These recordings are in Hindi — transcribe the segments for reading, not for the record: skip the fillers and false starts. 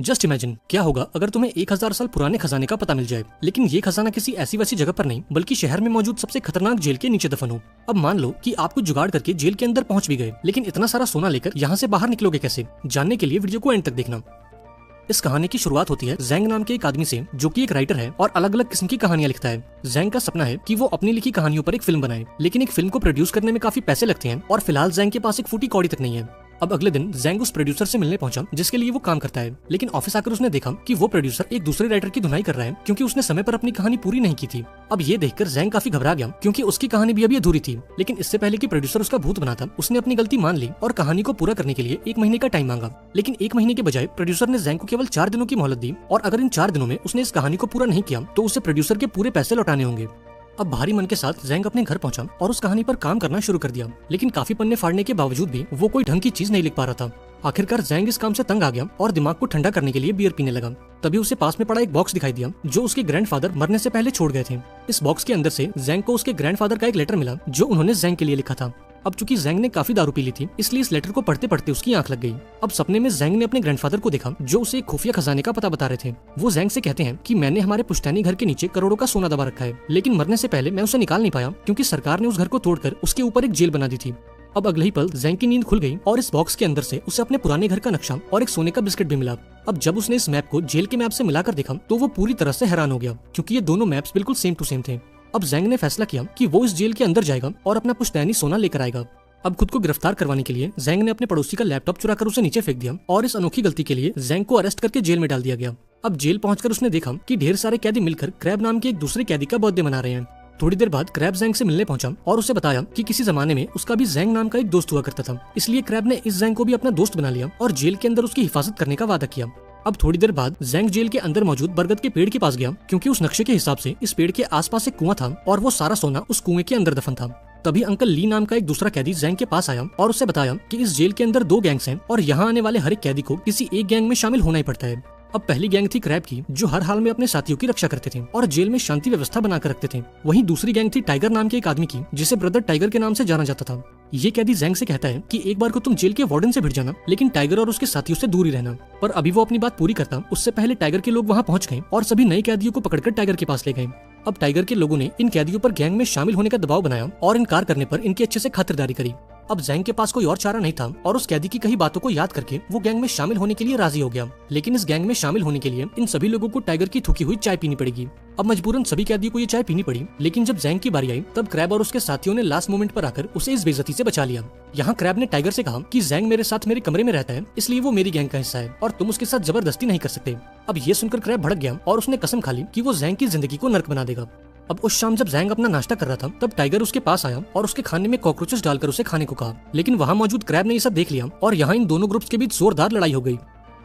जस्ट इमेजिन क्या होगा अगर तुम्हें 1000 साल पुराने खजाने का पता मिल जाए, लेकिन ये खजाना किसी ऐसी वैसी जगह पर नहीं बल्कि शहर में मौजूद सबसे खतरनाक जेल के नीचे दफन हो। अब मान लो कि आप कुछ जुगाड़ करके जेल के अंदर पहुंच भी गए, लेकिन इतना सारा सोना लेकर यहाँ से बाहर निकलोगे कैसे? जानने के लिए वीडियो को एंड तक देखना। इस कहानी की शुरुआत होती है जैंग नाम के एक आदमी से, जो कि एक राइटर है और अलग अलग किस्म की कहानियां लिखता है। जैंग का सपना है कि वो अपनी लिखी कहानियों पर एक फिल्म बनाए, लेकिन एक फिल्म को प्रोड्यूस करने में काफी पैसे लगते हैं और फिलहाल जैंग के पास एक फूटी कौड़ी तक नहीं है। अब अगले दिन जैंग उस प्रोड्यूसर से मिलने पहुंचा जिसके लिए वो काम करता है, लेकिन ऑफिस आकर उसने देखा कि वो प्रोड्यूसर एक दूसरे राइटर की धुनाई कर रहा है क्योंकि उसने समय पर अपनी कहानी पूरी नहीं की थी। अब ये देखकर जैंग काफी घबरा गया क्योंकि उसकी कहानी भी अभी अधूरी थी, लेकिन इससे पहले कि प्रोड्यूसर उसका भूत बनाता, उसने अपनी गलती मान ली और कहानी को पूरा करने के लिए 1 महीने का टाइम मांगा। लेकिन 1 महीने के बजाय प्रोड्यूसर ने जैंग को केवल 4 दिनों की मोहलत दी, और अगर इन 4 दिनों में उसने इस कहानी को पूरा नहीं किया तो उसे प्रोड्यूसर के पूरे पैसे लौटाने होंगे। अब भारी मन के साथ जैंग अपने घर पहुंचा और उस कहानी पर काम करना शुरू कर दिया, लेकिन काफी पन्ने फाड़ने के बावजूद भी वो कोई ढंग की चीज नहीं लिख पा रहा था। आखिरकार जैंग इस काम से तंग आ गया और दिमाग को ठंडा करने के लिए बियर पीने लगा। तभी उसे पास में पड़ा एक बॉक्स दिखाई दिया जो उसके ग्रैंडफादर मरने से पहले छोड़ गए थे। इस बॉक्स के अंदर से जैंग को उसके ग्रैंडफादर का एक लेटर मिला जो उन्होंने जैंग के लिए लिखा था। अब चूंकि जैंग ने काफी दारू पी ली थी, इसलिए इस लेटर को पढ़ते पढ़ते उसकी आंख लग गई। अब सपने में जैंग ने अपने ग्रैंडफादर को देखा जो उसे एक खुफिया खजाने का पता बता रहे थे। वो जैंग से कहते हैं कि मैंने हमारे पुश्तैनी घर के नीचे करोड़ों का सोना दबा रखा है, लेकिन मरने से पहले मैं उसे निकाल नहीं पाया क्योंकि सरकार ने उस घर को तोड़कर उसके ऊपर एक जेल बना दी थी। अब अगले ही पल जैंग की नींद खुल गई और इस बॉक्स के अंदर से उसे अपने पुराने घर का नक्शा और एक सोने का बिस्किट भी मिला। अब जब उसने इस मैप को जेल के मैप से मिलाकर देखा तो वो पूरी तरह से हैरान हो गया क्योंकि ये दोनों मैप्स बिल्कुल सेम टू सेम थे। अब जैंग ने फैसला किया कि वो इस जेल के अंदर जाएगा और अपना पुश्तैनी सोना लेकर आएगा। अब खुद को गिरफ्तार करवाने के लिए जैंग ने अपने पड़ोसी का लैपटॉप चुराकर उसे नीचे फेंक दिया और इस अनोखी गलती के लिए जैंग को अरेस्ट करके जेल में डाल दिया गया। अब जेल पहुंचकर उसने देखा कि ढेर सारे कैदी मिलकर क्रैब नाम के एक दूसरे कैदी का बर्थडे मना रहे हैं। थोड़ी देर बाद क्रैब जैंग से मिलने पहुंचा और उसे बताया कि किसी जमाने में उसका भी जैंग नाम का एक दोस्त हुआ करता था, इसलिए क्रैब ने इस जैंग को भी अपना दोस्त बना लिया और जेल के अंदर उसकी हिफाजत करने का वादा किया। अब थोड़ी देर बाद जैंग जेल के अंदर मौजूद बरगद के पेड़ के पास गया क्योंकि उस नक्शे के हिसाब से इस पेड़ के आसपास एक कुआं था और वो सारा सोना उस कुएं के अंदर दफन था। तभी अंकल ली नाम का एक दूसरा कैदी जैंग के पास आया और उससे बताया कि इस जेल के अंदर 2 गैंग्स हैं और यहाँ आने वाले हर एक कैदी को किसी एक गैंग में शामिल होना ही पड़ता है। अब पहली गैंग थी क्रैब की, जो हर हाल में अपने साथियों की रक्षा करते थे और जेल में शांति व्यवस्था बनाकर रखते थे। वहीं दूसरी गैंग थी टाइगर नाम के एक आदमी की, जिसे ब्रदर टाइगर के नाम से जाना जाता था। ये कैदी जैंग से कहता है कि एक बार को तुम जेल के वार्डन से भिड़ जाना, लेकिन टाइगर और उसके साथियों से दूर ही रहना। पर अभी वो अपनी बात पूरी करता उससे पहले टाइगर के लोग वहाँ पहुंच गए और सभी नए कैदियों को पकड़कर टाइगर के पास ले गए। अब टाइगर के लोगों ने इन कैदियों पर गैंग में शामिल होने का दबाव बनाया और इनकार करने पर इनकी अच्छे से खातिरदारी करी। अब जैंग के पास कोई और चारा नहीं था और उस कैदी की कही बातों को याद करके वो गैंग में शामिल होने के लिए राजी हो गया। लेकिन इस गैंग में शामिल होने के लिए इन सभी लोगों को टाइगर की थूकी हुई चाय पीनी पड़ेगी। अब मजबूरन सभी कैदियों को ये चाय पीनी पड़ी, लेकिन जब जैंग की बारी आई तब क्रैब और उसके साथियों ने लास्ट मोमेंट पर आकर उसे इस बेइज्जती से बचा लिया। यहाँ क्रैब ने टाइगर से कहा कि जैंग मेरे साथ मेरे कमरे में रहता है, इसलिए वो मेरी गैंग का हिस्सा है और तुम उसके साथ जबरदस्ती नहीं कर सकते। अब ये सुनकर क्रैब भड़क गया और उसने कसम खा ली कि वो जैंग की जिंदगी को नर्क बना देगा। अब उस शाम जब जैंग अपना नाश्ता कर रहा था तब टाइगर उसके पास आया और उसके खाने में कॉकरोचेस डालकर उसे खाने को कहा, लेकिन वहाँ मौजूद क्रैब ने ये सब देख लिया और यहाँ इन दोनों ग्रुप्स के बीच जोरदार लड़ाई हो गई।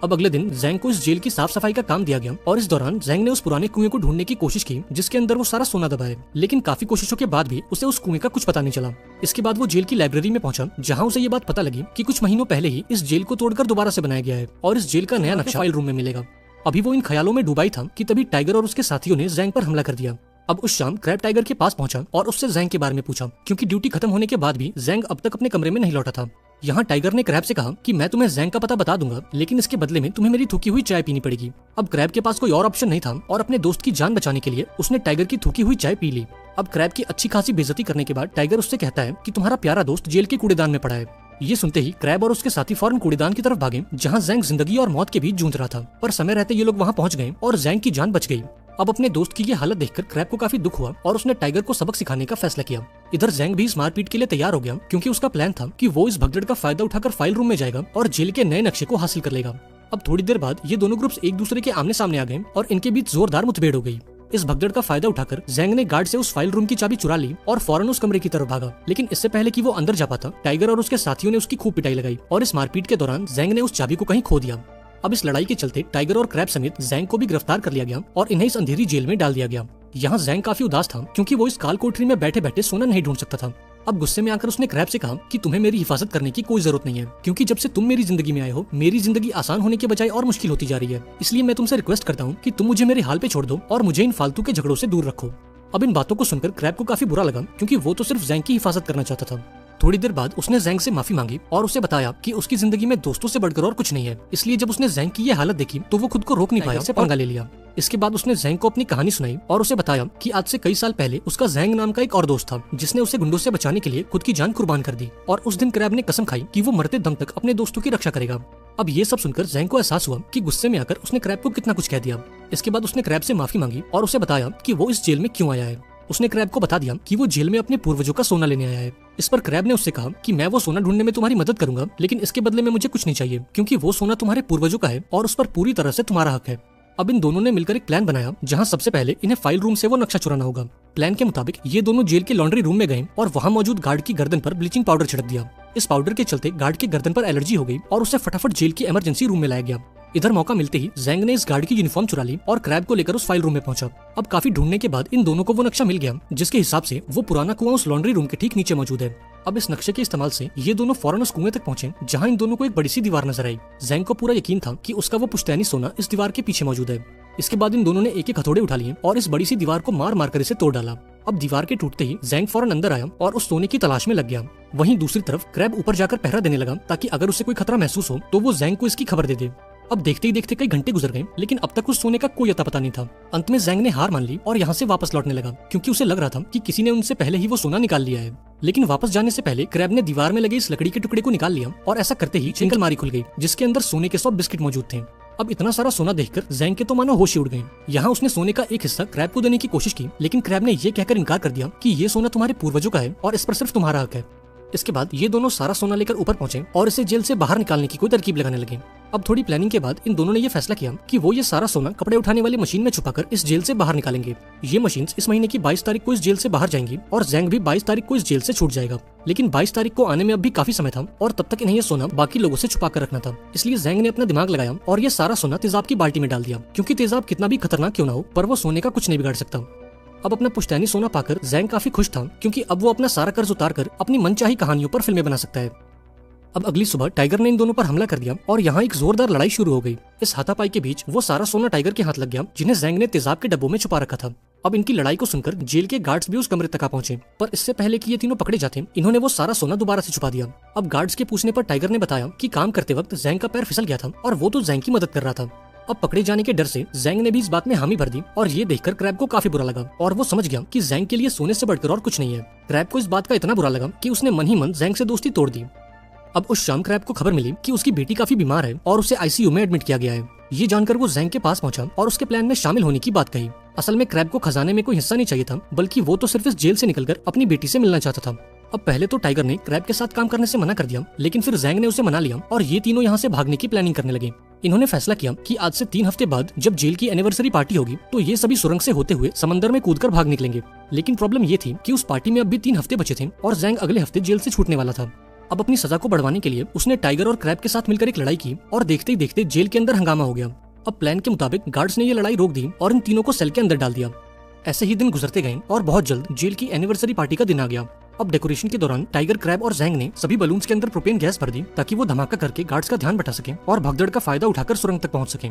अब अगले दिन जैंग को इस जेल की साफ सफाई का काम दिया गया और इस दौरान जैंग ने उस पुराने कुएं को ढूंढने की कोशिश की जिसके अंदर वो सारा सोना दबा है, लेकिन काफी कोशिशों के बाद भी उसे उस कुएं का कुछ पता नहीं चला। इसके बाद वो जेल की लाइब्रेरी में पहुंचा जहां उसे ये बात पता लगी कि कुछ महीनों पहले ही इस जेल को तोड़कर दोबारा से बनाया गया है और इस जेल का नया नक्शा फाइल रूम में मिलेगा। अभी वो इन ख्यालों में डूबा ही था कि तभी टाइगर और उसके साथियों ने जैंग पर हमला कर दिया। अब उस शाम क्रैब टाइगर के पास पहुंचा और उससे जैंग के बारे में पूछा क्योंकि ड्यूटी खत्म होने के बाद भी जैंग अब तक अपने कमरे में नहीं लौटा था। यहाँ टाइगर ने क्रैब से कहा कि मैं तुम्हें जैंग का पता बता दूंगा, लेकिन इसके बदले में तुम्हें मेरी थूकी हुई चाय पीनी पड़ेगी। अब क्रैब के पास कोई और ऑप्शन नहीं था और अपने दोस्त की जान बचाने के लिए उसने टाइगर की थूकी हुई चाय पी ली। अब क्रैब की अच्छी खासी बेइज्जती करने के बाद टाइगर उससे कहता है कि तुम्हारा प्यारा दोस्त जेल के कूड़ेदान में पड़ा है। ये सुनते ही क्रैब और उसके साथी फौरन कूड़ेदान की तरफ भागे जहाँ जैंग जिंदगी और मौत के बीच जूझ रहा था, पर समय रहते ये लोग वहाँ पहुँच गए और जैंग की जान बच गई। अब अपने दोस्त की ये हालत देखकर क्रैब को काफी दुख हुआ और उसने टाइगर को सबक सिखाने का फैसला किया। इधर जैंग भी इस मारपीट के लिए तैयार हो गया क्योंकि उसका प्लान था कि वो इस भगदड़ का फायदा उठाकर फाइल रूम में जाएगा और जेल के नए नक्शे को हासिल कर लेगा। अब थोड़ी देर बाद ये दोनों ग्रुप्स एक दूसरे के आमने सामने आ गए और इनके बीच जोरदार मुठभेड़ हो गई। इस भगदड़ का फायदा उठाकर जैंग ने गार्ड से उस फाइल रूम की चाबी चुरा ली और फौरन उस कमरे की तरफ भागा, लेकिन इससे पहले कि वो अंदर जा पाता टाइगर और उसके साथियों ने उसकी खूब पिटाई लगाई और इस मारपीट के दौरान जैंग ने उस चाबी को कहीं खो दिया। अब इस लड़ाई के चलते टाइगर और क्रैब समेत जैंग को भी गिरफ्तार कर लिया गया और इन्हें इस अंधेरी जेल में डाल दिया गया। यहाँ जैंग काफी उदास था क्योंकि वो इस काल कोठरी में बैठे बैठे सोना नहीं ढूंढ सकता था। अब गुस्से में आकर उसने क्रैब से कहा कि तुम्हें मेरी हिफाजत करने की कोई जरूरत नहीं है, क्योंकि जब से तुम मेरी जिंदगी में आए हो मेरी जिंदगी आसान होने के बजाय और मुश्किल होती जा रही है। इसलिए मैं तुमसे रिक्वेस्ट करता हूँ कि तुम मुझे मेरे हाल पे छोड़ दो और मुझे इन फालतू के झगड़ों से दूर रखो। अब इन बातों को सुनकर क्रैब को काफी बुरा लगा क्योंकि वो तो सिर्फ जैंग की हिफाजत करना चाहता था। थोड़ी देर बाद उसने जैंग से माफी मांगी और उसे बताया कि उसकी जिंदगी में दोस्तों से बढ़कर और कुछ नहीं है। इसलिए जब उसने जैंग की ये हालत देखी तो वो खुद को रोक नहीं पाया, से पंगा ले लिया। इसके बाद उसने जैंग को अपनी कहानी सुनाई और उसे बताया कि आज से कई साल पहले उसका जैंग नाम का एक और दोस्त था जिसने उसे गुंडों से बचाने के लिए खुद की जान कुर्बान कर दी, और उस दिन क्रैब ने कसम खाई कि वो मरते दम तक अपने दोस्तों की रक्षा करेगा। अब ये सब सुनकर जैंग को एहसास हुआ कि गुस्से में आकर उसने क्रैब को कितना कुछ कह दिया। इसके बाद उसने क्रैब से माफी मांगी और उसे बताया कि वो इस जेल में क्यों आया है। उसने क्रैब को बता दिया कि वो जेल में अपने पूर्वजों का सोना लेने आया है। इस पर क्रैब ने उससे कहा कि मैं वो सोना ढूंढने में तुम्हारी मदद करूंगा, लेकिन इसके बदले में मुझे कुछ नहीं चाहिए क्योंकि वो सोना तुम्हारे पूर्वजों का है और उस पर पूरी तरह से तुम्हारा हक है। अब इन दोनों ने मिलकर एक प्लान बनाया जहां सबसे पहले इन्हें फाइल रूम से वो नक्शा चुराना होगा। प्लान के मुताबिक ये दोनों जेल के लॉन्ड्री रूम में गए और वहां मौजूद गार्ड की गर्दन पर ब्लीचिंग पाउडर छिड़क दिया। इस पाउडर के चलते गार्ड की गर्दन पर एलर्जी हो गई और उसे फटाफट जेल की इमरजेंसी रूम में लाया गया। इधर मौका मिलते ही जैंग ने इस गार्ड की यूनिफॉर्म चुरा ली और क्रैब को लेकर उस फाइल रूम में पहुंचा। अब काफी ढूंढने के बाद इन दोनों को वो नक्शा मिल गया जिसके हिसाब से वो पुराना कुआं उस लॉन्ड्री रूम के ठीक नीचे मौजूद है। अब इस नक्शे के इस्तेमाल से ये दोनों फौरन उस कुएं तक पहुंचे जहां इन दोनों को एक बड़ी सी दीवार नजर आई। जैंग को पूरा यकीन था कि उसका वो पुश्तैनी सोना इस दीवार के पीछे मौजूद है। इसके बाद इन दोनों ने एक एक हथौड़े उठा लिए और इस बड़ी सी दीवार को मार मार कर इसे तोड़ डाला। अब दीवार के टूटते ही जैंग फौरन अंदर आया और उस सोने की तलाश में लग गया। वहीं दूसरी तरफ क्रैब ऊपर जाकर पहरा देने लगा ताकि अगर उसे कोई खतरा महसूस हो तो वो जैंग को इसकी खबर दे दे। अब देखते ही देखते कई घंटे गुजर गए लेकिन अब तक उस सोने का कोई अता पता नहीं था। अंत में जैंग ने हार मान ली और यहाँ से वापस लौटने लगा क्योंकि उसे लग रहा था कि किसी ने उनसे पहले ही वो सोना निकाल लिया है। लेकिन वापस जाने से पहले क्रैब ने दीवार में लगे इस लकड़ी के टुकड़े को निकाल लिया और ऐसा करते ही चिंगलमारी खुल गई जिसके अंदर सोने के 100 बिस्किट मौजूद थे। अब इतना सारा सोना देखकर जैंग के तो मानो होश ही उड़ गए। यहाँ उसने सोने का एक हिस्सा क्रैब को देने की कोशिश की लेकिन क्रैब ने ये कहकर इनकार कर दिया कि ये सोना तुम्हारे पूर्वजों का है और इस पर सिर्फ तुम्हारा हक है। इसके बाद ये दोनों सारा सोना लेकर ऊपर पहुंचे और इसे जेल से बाहर निकालने की कोई तरकीब लगाने लगे। अब थोड़ी प्लानिंग के बाद इन दोनों ने ये फैसला किया कि वो ये सारा सोना कपड़े उठाने वाली मशीन में छुपाकर इस जेल से बाहर निकालेंगे। ये मशीन्स इस महीने की 22 तारीख को इस जेल से बाहर जाएंगी और जैंग भी 22 तारीख को इस जेल से छूट जाएगा। लेकिन 22 तारीख को आने में अब भी काफी समय था और तब तक इन्हें ये सोना बाकी लोगों से छुपा कर रखना था। इसलिए जैंग ने अपना दिमाग लगाया और ये सारा सोना तेजाब की बाल्टी में डाल दिया क्योंकि तेजाब कितना भी खतरनाक क्यों ना हो पर वो सोने का कुछ नहीं बिगाड़ सकता। अब अपना पुश्तैनी सोना पाकर जैंग काफी खुश था क्योंकि अब वो अपना सारा कर्ज उतार कर अपनी मनचाही कहानियों पर फिल्में बना सकता है। अब अगली सुबह टाइगर ने इन दोनों पर हमला कर दिया और यहाँ एक जोरदार लड़ाई शुरू हो गई। इस हाथापाई के बीच वो सारा सोना टाइगर के हाथ लग गया जिन्हें जैंग ने तेजाब के डब्बों में छुपा रखा था। अब इनकी लड़ाई को सुनकर जेल के गार्ड्स भी उस कमरे तक आ पहुंचे, पर इससे पहले कि ये तीनों पकड़े जाते इन्होंने वो सारा सोना दोबारा से छुपा दिया। अब गार्ड्स के पूछने पर टाइगर ने बताया कि काम करते वक्त जैंग का पैर फिसल गया था और वो तो जैंग की मदद कर रहा था। अब पकड़े जाने के डर से जैंग ने भी इस बात में हामी भर दी और ये देखकर क्रैब को काफी बुरा लगा और वो समझ गया कि जैंग के लिए सोने से बढ़कर और कुछ नहीं है। क्रैब को इस बात का इतना बुरा लगा कि उसने मन ही मन जैंग से दोस्ती तोड़ दी। अब उस शाम क्रैब को खबर मिली कि उसकी बेटी काफी बीमार है और उसे आईसीयू में एडमिट किया गया है। ये जानकर वो जैंग के पास पहुंचा और उसके प्लान में शामिल होने की बात कही। असल में क्रैब को खजाने में कोई हिस्सा नहीं चाहिए था बल्कि वो तो सिर्फ इस जेल से निकलकर अपनी बेटी से मिलना चाहता था। अब पहले तो टाइगर ने क्रैब के साथ काम करने से मना कर दिया लेकिन फिर जैंग ने उसे मना लिया और ये तीनों यहाँ से भागने की प्लानिंग करने लगे। इन्होंने फैसला किया कि आज से 3 हफ्ते बाद जब जेल की एनिवर्सरी पार्टी होगी तो ये सभी सुरंग से होते हुए समंदर में कूदकर भाग निकलेंगे। लेकिन प्रॉब्लम ये थी कि उस पार्टी में अब भी 3 हफ्ते बचे थे और जैंग अगले हफ्ते जेल से छूटने वाला था। अब अपनी सजा को बढ़वाने के लिए उसने टाइगर और क्रैब के साथ मिलकर एक लड़ाई की और देखते ही देखते जेल के अंदर हंगामा हो गया। अब प्लान के मुताबिक गार्ड्स ने ये लड़ाई रोक दी और इन तीनों को सेल के अंदर डाल दिया। ऐसे ही दिन गुजरते गए और बहुत जल्द जेल की एनिवर्सरी पार्टी का दिन आ गया। अब डेकोरेशन के दौरान टाइगर, क्रैब और जैंग ने सभी बलून्स के अंदर प्रोपेन गैस भर दी ताकि वो धमाका करके गार्ड्स का ध्यान बटा सके और भगदड़ का फायदा उठाकर सुरंग तक पहुंच सके।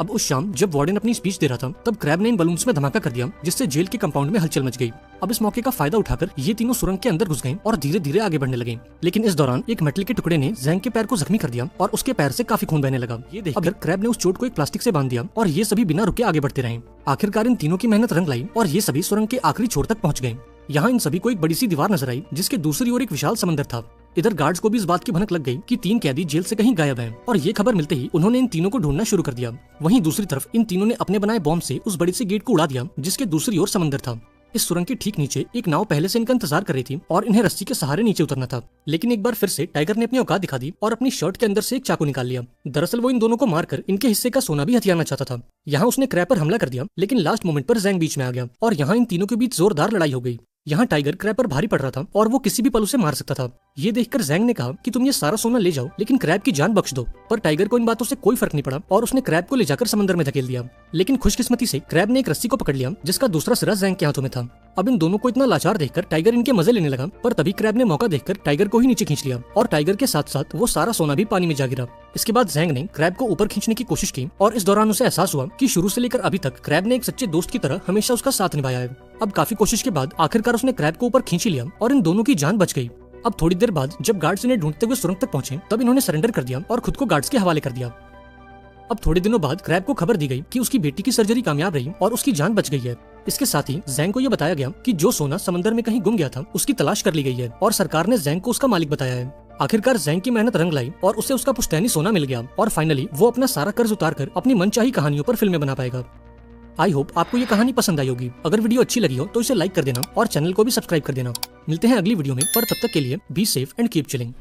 अब उस शाम जब वार्डन अपनी स्पीच दे रहा था तब क्रैब ने इन बलून्स में धमाका कर दिया जिससे जेल के कंपाउंड में हलचल मच गई। अब इस मौके का फायदा उठाकर ये तीनों सुरंग के अंदर घुस गए और धीरे धीरे आगे बढ़ने लगे। लेकिन इस दौरान एक मेटल के टुकड़े ने जैंग के पैर को जख्मी कर दिया और उसके पैर से काफी खून बहने लगा। ये देखकर क्रैब ने उस चोट को एक प्लास्टिक से बांध दिया और ये सभी बिना रुके आगे बढ़ते रहे। आखिरकार इन तीनों की मेहनत रंग लाई और ये सभी सुरंग के आखिरी छोर तक पहुंच गए। यहाँ इन सभी को एक बड़ी सी दीवार नजर आई जिसके दूसरी ओर एक विशाल समंदर था। इधर गार्ड्स को भी इस बात की भनक लग गई कि 3 कैदी जेल से कहीं गायब हैं और ये खबर मिलते ही उन्होंने इन तीनों को ढूंढना शुरू कर दिया। वहीं दूसरी तरफ इन तीनों ने अपने बनाए बॉम्ब से उस बड़ी सी गेट को उड़ा दिया जिसके दूसरी ओर समंदर था। इस सुरंग के ठीक नीचे एक नाव पहले से इनका इंतजार कर रही थी और इन्हें रस्सी के सहारे नीचे उतरना था। लेकिन एक बार फिर से टाइगर ने अपनी औकात दिखा दी और अपनी शर्ट के अंदर से एक चाकू निकाल लिया। दरअसल वो इन दोनों को मारकर इनके हिस्से का सोना भी हथियाना चाहता था। यहाँ उसने क्रैब पर हमला कर दिया लेकिन लास्ट मोमेंट पर जैंग बीच में आ गया और यहाँ इन तीनों के बीच जोरदार लड़ाई हो गई। यहाँ टाइगर क्रैब पर भारी पड़ रहा था और वो किसी भी पल उसे मार सकता था। ये देखकर जैंग ने कहा कि तुम ये सारा सोना ले जाओ लेकिन क्रैब की जान बख्श दो, पर टाइगर को इन बातों से कोई फर्क नहीं पड़ा और उसने क्रैब को ले जाकर समंदर में धकेल दिया। लेकिन खुशकिस्मती से क्रैब ने एक रस्सी को पकड़ लिया जिसका दूसरा सिरा जैंग के हाथों में था। अब इन दोनों को इतना लाचार देखकर टाइगर इनके मजे लेने लगा, पर तभी क्रैब ने मौका देखकर टाइगर को ही नीचे खींच लिया और टाइगर के साथ साथ वो सारा सोना भी पानी में जा गिरा। इसके बाद जैंग ने क्रैब को ऊपर खींचने की कोशिश की और इस दौरान उसे एहसास हुआ कि शुरू से लेकर अभी तक क्रैब ने एक सच्चे दोस्त की तरह हमेशा उसका साथ निभाया है। अब काफी कोशिश के बाद आखिरकार उसने क्रैब को ऊपर खींच लिया और इन दोनों की जान बच गई। अब थोड़ी देर बाद जब गार्ड्स इन्हें ढूंढते हुए सुरंग तक पहुंचे तब इन्होंने सरेंडर कर दिया और खुद को गार्ड्स के हवाले कर दिया। अब थोड़े दिनों बाद क्रैब को खबर दी गई कि उसकी बेटी की सर्जरी कामयाब रही और उसकी जान बच गई है। इसके साथ ही जैंग को यह बताया गया कि जो सोना समंदर में कहीं गुम गया था उसकी तलाश कर ली गई है और सरकार ने जैंग को उसका मालिक बताया है। आखिरकार जैंग की मेहनत रंग लाई और उसे उसका पुश्तैनी सोना मिल गया और फाइनली वो अपना सारा कर्ज उतार कर अपनी मनचाही कहानियों पर फिल्में बना पाएगा। आई होप आपको ये कहानी पसंद आई होगी। अगर वीडियो अच्छी लगी हो तो इसे लाइक कर देना और चैनल को भी सब्सक्राइब कर देना। मिलते हैं अगली वीडियो में, पर तब तक के लिए be safe and keep chilling.